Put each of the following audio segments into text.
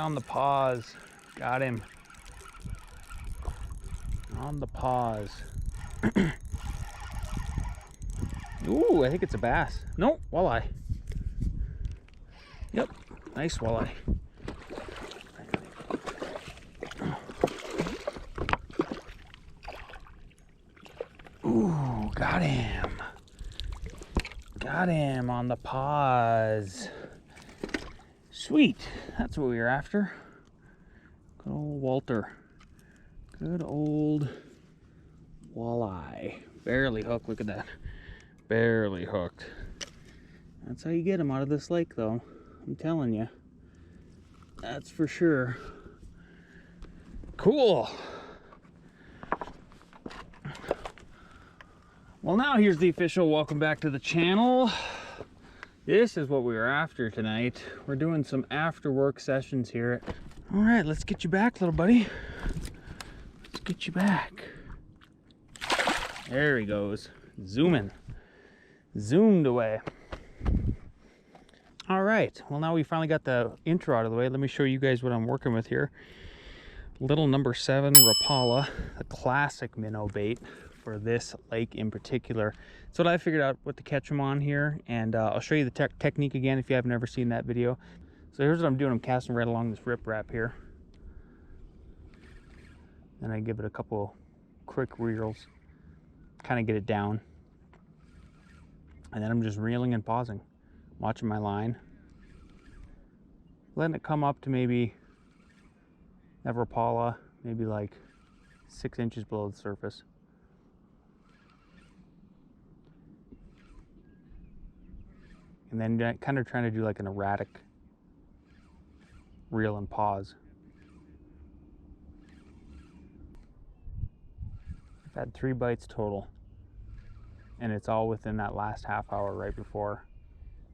on the paws. Got him. On the paws. Ooh, I think it's a bass. Nope, walleye. Yep, nice walleye. Ooh, got him. Got him on the paws. Sweet, that's what we were after. Good old Walter. Good old walleye. Barely hooked, look at that. Barely hooked. That's how you get them out of this lake though. I'm telling you. That's for sure. Cool. Well, now here's the official welcome back to the channel. This is what we were after tonight. We're doing some after work sessions here. All right, let's get you back, little buddy. Let's get you back. There he goes. Zooming. Zoomed away. All right, well, now we finally got the intro out of the way. Let me show you guys what I'm working with here. Little number 7 Rapala, a classic minnow bait for this lake in particular. So I figured out what to catch them on here, and I'll show you the technique again if you haven't ever seen that video. So here's what I'm doing. I'm casting right along this riprap here. And I give it a couple quick reels, kind of get it down. And then I'm just reeling and pausing, watching my line, letting it come up to maybe that Rapala, maybe like 6 inches below the surface. And then kind of trying to do like an erratic reel and pause. I've had 3 bites total, and it's all within that last half hour right before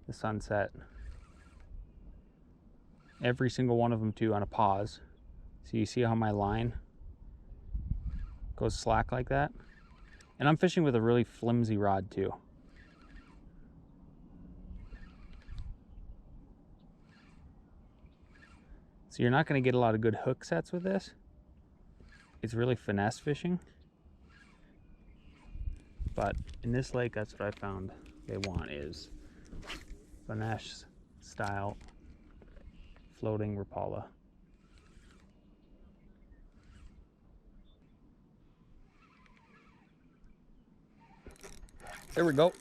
the sunset. Every single one of them too on a pause. So you see how my line goes slack like that? And I'm fishing with a really flimsy rod too. So you're not going to get a lot of good hook sets with this. It's really finesse fishing. But in this lake, that's what I found they want, is finesse style floating Rapala. There we go.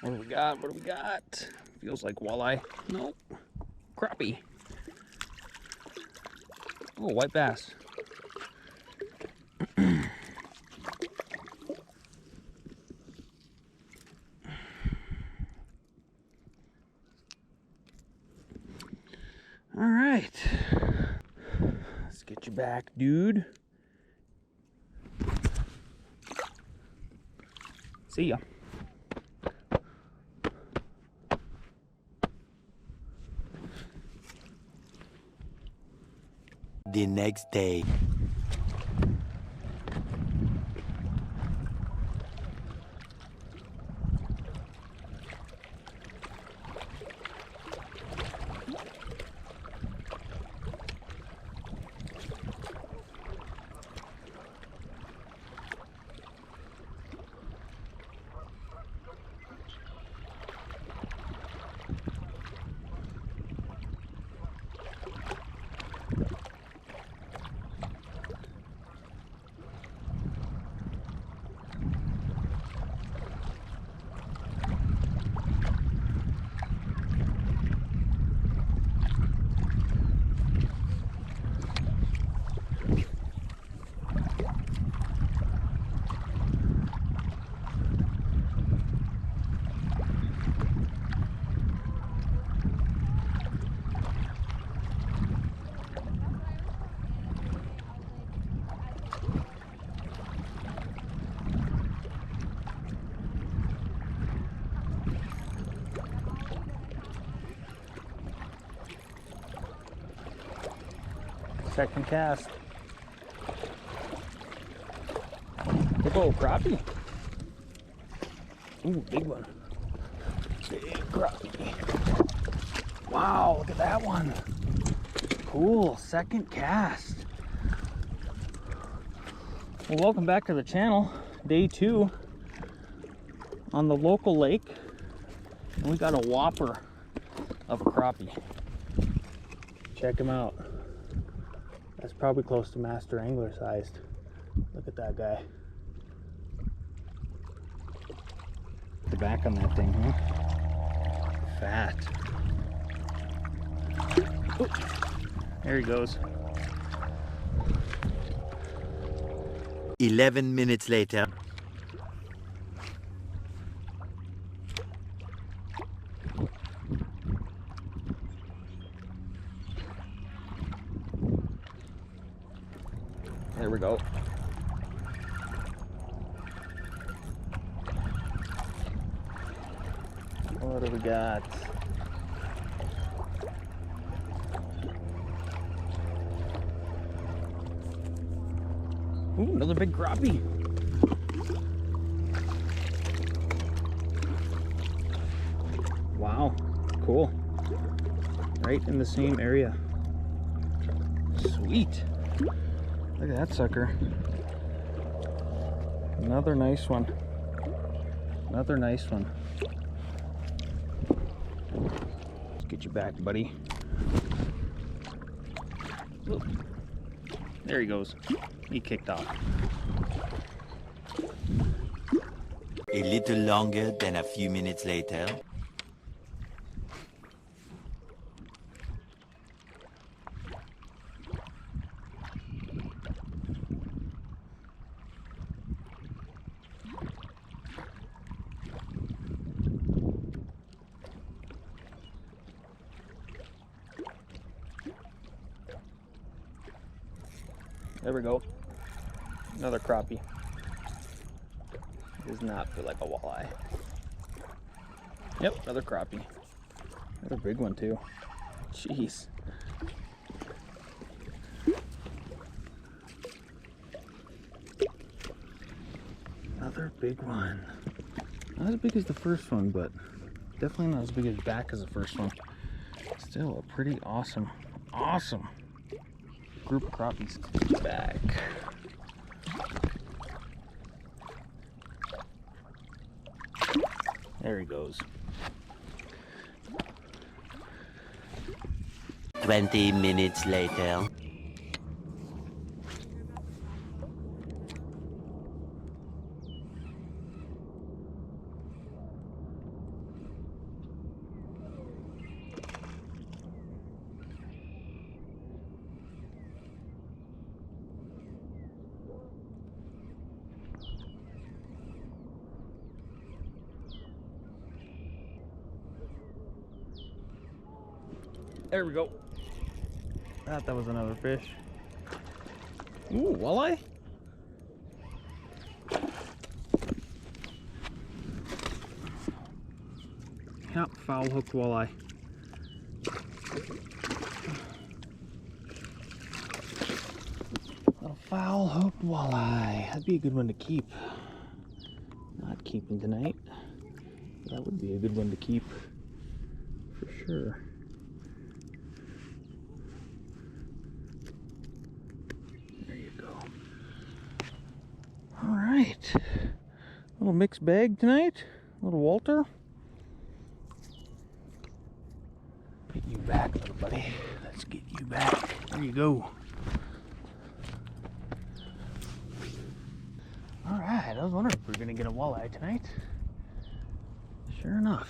What do we got? What do we got? Feels like walleye. Nope. Crappie. Oh, white bass. All right. Let's get you back, dude. See ya. The next day. Second cast. Big old crappie. Ooh, big one. Big crappie. Wow, look at that one. Cool, second cast. Well, welcome back to the channel. Day 2 on the local lake. And we got a whopper of a crappie. Check him out. That's probably close to master angler sized. Look at that guy. The back on that thing, huh? Fat. Ooh, there he goes. 11 minutes later. There we go. What do we got? Ooh, another big crappie. Wow, cool. Right in the same area. Sweet. Look at that sucker. Another nice one. Another nice one. Let's get you back, buddy. Whoop. There he goes. He kicked off. A little longer than a few minutes later. There we go. Another crappie. Does not feel like a walleye. Yep, another crappie. Another big one too. Jeez. Another big one. Not as big as the first one, but definitely not as big as back as the first one. Still a pretty awesome group of crappies. Back. There he goes. 20 minutes later. There we go. Thought that was another fish. Ooh, walleye? Yep, foul hooked walleye. A foul hooked walleye. That'd be a good one to keep. Not keeping tonight. That would be a good one to keep for sure. Alright, little mixed bag tonight, little Walter. Get you back, little buddy. Let's get you back. There you go. Alright, I was wondering if we were going to get a walleye tonight. Sure enough.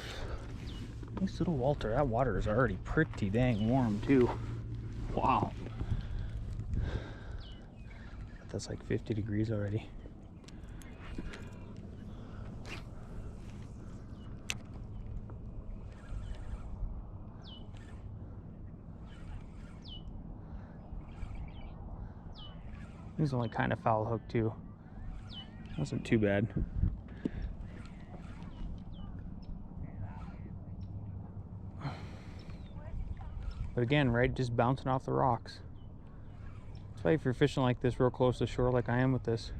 Nice little Walter. That water is already pretty dang warm too. Wow. That's like 50 degrees already. He's only kind of foul hooked too. Wasn't too bad. But again, right, just bouncing off the rocks. That's why if you're fishing like this real close to shore like I am with this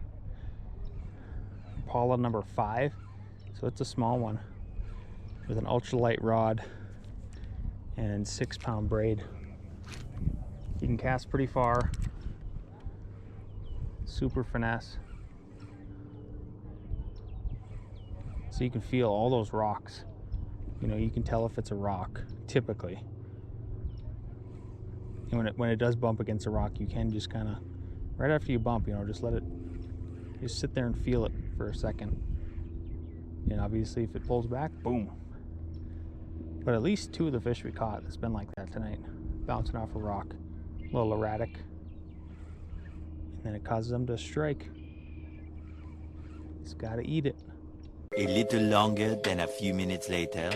Rapala number 5, so it's a small one with an ultralight rod and 6-pound braid. You can cast pretty far. Super finesse. So you can feel all those rocks. You know, you can tell if it's a rock, typically. And when it does bump against a rock, you can just kind of, right after you bump, you know, just let it, just sit there and feel it for a second. And obviously if it pulls back, boom. But at least 2 of the fish we caught, it's been like that tonight. Bouncing off a rock, a little erratic. And then it causes them to strike. It's gotta eat it. A little longer than a few minutes later.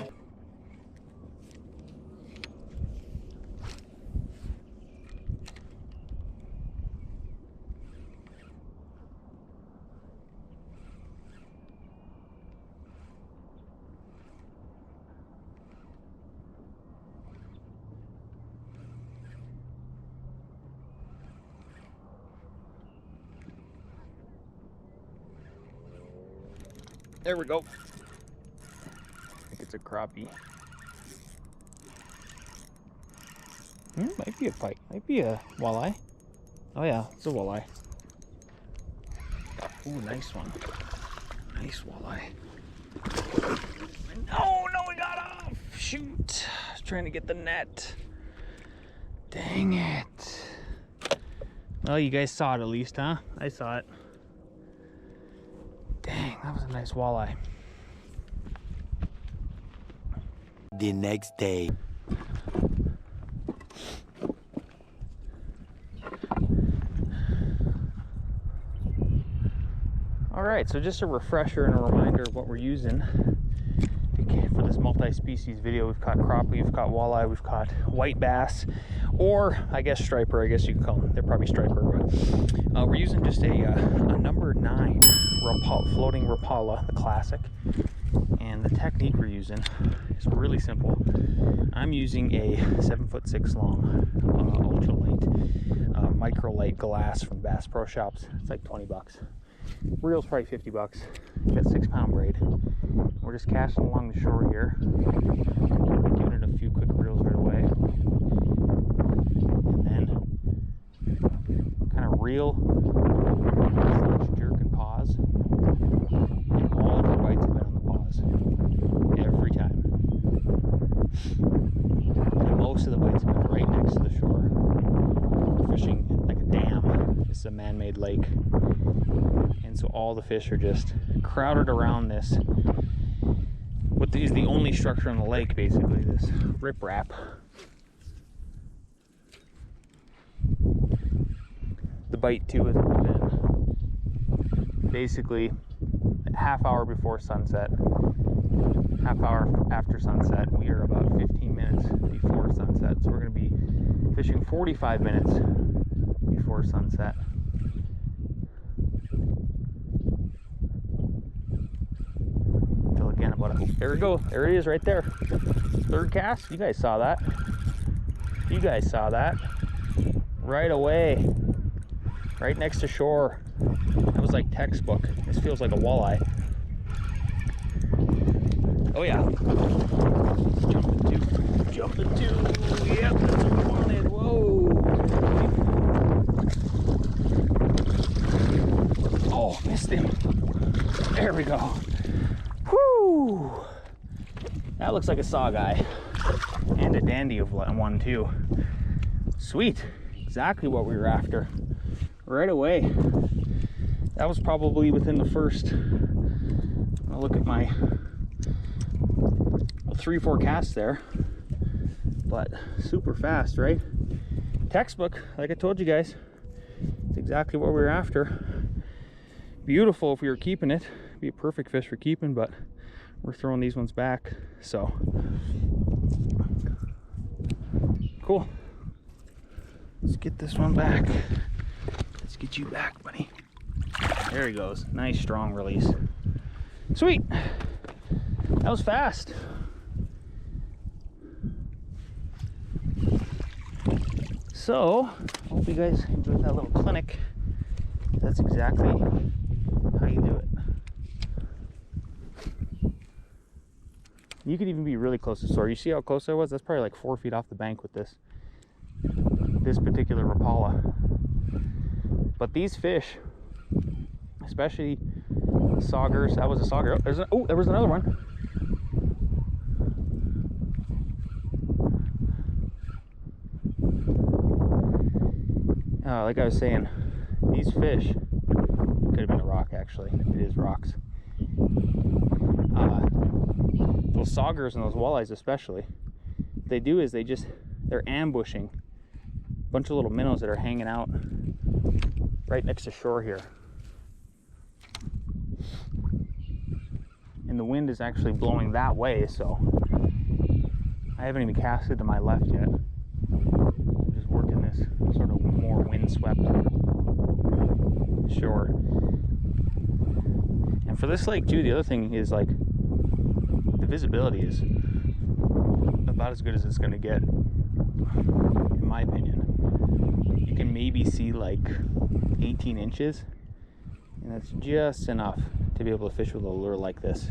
There we go. I think it's a crappie. Might be a pike. Might be a walleye. Oh yeah, it's a walleye. Ooh, nice one. Nice walleye. No, we got off. Shoot. I was trying to get the net. Dang it. Well, you guys saw it at least, huh? I saw it. Dang, that was a nice walleye. The next day. All right, so just a refresher and a reminder of what we're using for this multi-species video. We've caught crappie, we've caught walleye, we've caught white bass, or I guess striper, I guess you could call them. They're probably striper, but we're using just a number 9 floating Rapala, the classic. And the technique we're using is really simple. I'm using a 7'6" long ultralight, microlight glass from Bass Pro Shops. It's like 20 bucks. Reel's probably 50 bucks. Got 6-pound braid. We're just casting along the shore here, giving it a few quick reels right away, and then kind of reel, jerk and pause, and all of our bites have been on the pause every time. And most of the bites have been right next to the shore. We're fishing like a dam. This is a man-made lake. And so all the fish are just crowded around this. What is the only structure on the lake, basically, this riprap. The bite too has been basically a half hour before sunset, half hour after sunset. We are about 15 minutes before sunset, so we're going to be fishing 45 minutes before sunset. Again, there we go. There it is right there. 3rd cast. You guys saw that. You guys saw that. Right away. Right next to shore. That was like textbook. This feels like a walleye. Oh yeah. Jumping two. Yep, that's what we wanted. Whoa. Oh, missed him. There we go. Whoo! That looks like a saw guy. And a dandy of one too. Sweet. Exactly what we were after. Right away. That was probably within the first, I'll look at my 3-4 casts there. But super fast, right? Textbook, like I told you guys. It's exactly what we were after. Beautiful if we were keeping it. Be a perfect fish for keeping, but we're throwing these ones back, so cool. Let's get this one back. Let's get you back, buddy. There he goes. Nice strong release. Sweet. That was fast. So hope you guys enjoyed that little clinic. That's exactly how you do it. You could even be really close to shore. You see how close I was? That's probably like 4 feet off the bank with this particular Rapala. But these fish, especially saugers, that was a sauger. Oh, there was another one. Like I was saying, these fish, could have been a rock actually, it is rocks. Those saugers and those walleyes especially, what they do is they're ambushing a bunch of little minnows that are hanging out right next to shore here. And the wind is actually blowing that way, so I haven't even casted to my left yet. I'm just working this sort of more windswept shore. And for this lake too, the other thing is like the visibility is about as good as it's going to get, in my opinion. You can maybe see like 18 inches, and that's just enough to be able to fish with a lure like this.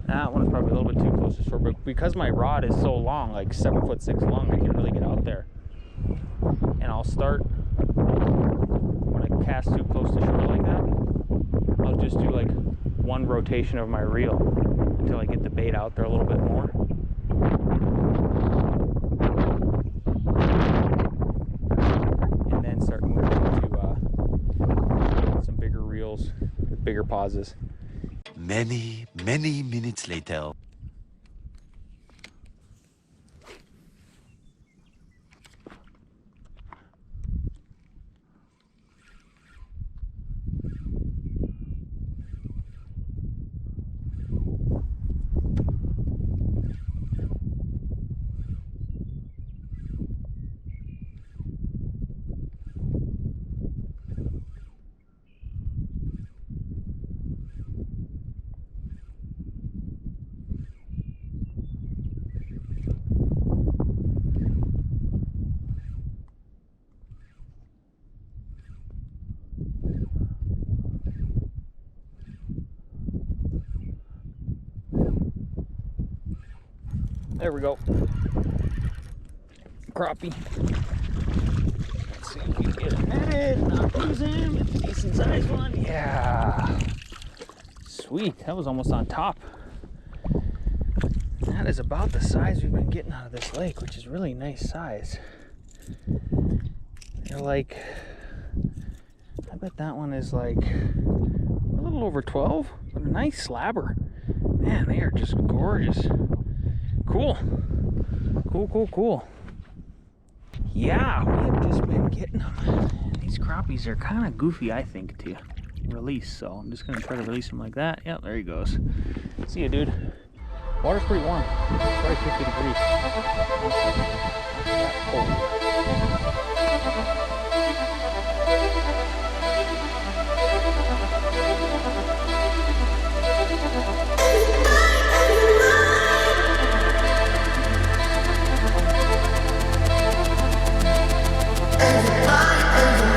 That one is probably a little bit too close to shore, but because my rod is so long, like 7'6" long, I can really get out there. And I'll start, when I cast too close to shore like that, I'll just do like one rotation of my reel until I get the bait out there a little bit more. And then start moving into some bigger reels with bigger pauses. Many, many minutes later. There we go. Crappie. Let's see if we can get him at it. Not lose him. It's a decent sized one. Yeah. Sweet. That was almost on top. That is about the size we've been getting out of this lake, which is really nice size. They're like, I bet that one is like a little over 12, but a nice slabber. Man, they are just gorgeous. Cool. Cool. Yeah, we have just been getting them. These crappies are kind of goofy, I think, to release. So I'm just going to try to release him like that. Yep, there he goes. See ya, dude. Water's pretty warm. It's probably 50 degrees. And